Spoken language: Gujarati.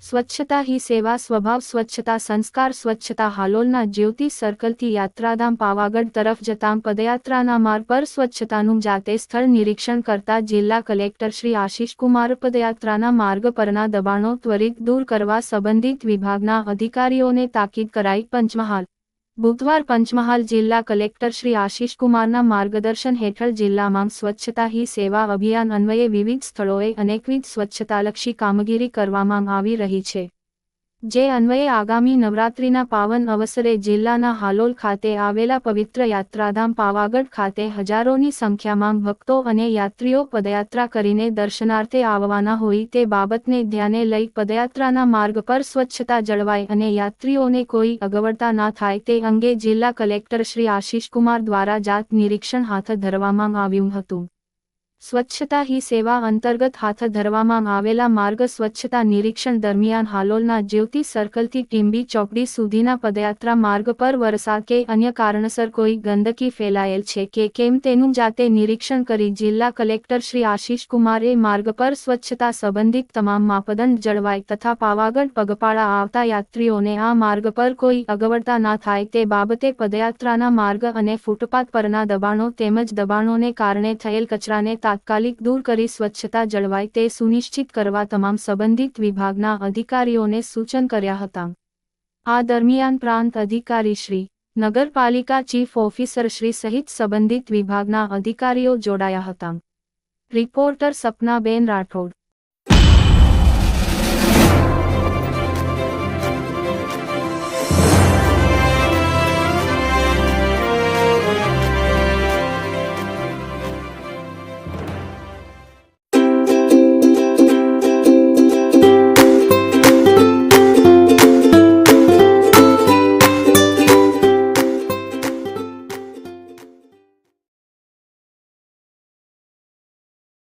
સ્વચ્છતા હી સેવા સ્વભાવ સ્વચ્છતા સંસ્કાર સ્વચ્છતા હાલોલના જ્યોતિ સર્કલથી યાત્રાધામ પાવાગઢ તરફ જતા પદયાત્રાના માર્ગ પર સ્વચ્છતાનું જાતે સ્થળ નિરીક્ષણ કરતા જિલ્લા કલેક્ટર શ્રી આશિષકુમાર પદયાત્રાના માર્ગ પરના દબાણો ત્વરિત દૂર કરવા સંબંધિત વિભાગના અધિકારીઓને તાકીદ કરાઈ. પંચમહાલ બુધવાર પંચમહાલ જિલ્લા કલેક્ટર શ્રી આશિષકુમારના માર્ગદર્શન હેઠળ જિલ્લામાં સ્વચ્છતા હી સેવા અભિયાન અન્વયે વિવિધ સ્થળોએ અનેકવિધ સ્વચ્છતાલક્ષી કામગીરી કરવામાં આવી રહી છે. જે અન્વયે આગામી નવરાત્રિના પાવન અવસરે જિલ્લાના હાલોલ ખાતે આવેલા પવિત્ર યાત્રાધામ પાવાગઢ ખાતે હજારોની સંખ્યામાં ભક્તો અને યાત્રીઓ પદયાત્રા કરીને દર્શનાર્થે આવવાના હોય તે બાબતને ધ્યાને લઈ પદયાત્રાના માર્ગ પર સ્વચ્છતા જળવાય અને યાત્રીઓને કોઈ અગવડતા ના થાય તે અંગે જિલ્લા કલેક્ટર શ્રી આશિષકુમાર દ્વારા જાત નિરીક્ષણ હાથ ધરવામાં આવ્યું હતું. સ્વચ્છતા હી સેવા અંતર્ગત હાથ ધરવામાં આવેલા માર્ગ સ્વચ્છતા નિરીક્ષણ દરમિયાન હાલોલના જ્યોતિ સર્કલથી ટીંબી ચોકડી સુધીના પદયાત્રા માર્ગ પર વરસાદ કે અન્ય કારણસર કોઈ ગંદકી ફેલાયેલ છે કે કેમ તેનું જાતે નિરીક્ષણ કરી જિલ્લા કલેક્ટર શ્રી આશિષકુમારે માર્ગ પર સ્વચ્છતા સંબંધિત તમામ માપદંડ જળવાય તથા પાવાગઢ પગપાળા આવતા યાત્રીઓને આ માર્ગ પર કોઈ અગવડતા ના થાય તે બાબતે પદયાત્રાના માર્ગ અને ફૂટપાથ પરના દબાણો તેમજ દબાણોને કારણે થયેલ કચરાને તાત્કાલિક દૂર કરી સ્વચ્છતા જળવાય તે સુનિશ્ચિત કરવા તમામ સંબંધિત વિભાગના અધિકારીઓને સૂચન કર્યા હતા. આ દરમિયાન પ્રાંત અધિકારી શ્રી, નગરપાલિકા ચીફ ઓફિસર શ્રી સહિત સંબંધિત વિભાગના અધિકારીઓ જોડાયા હતા. રિપોર્ટર સપનાબેન રાઠોડ.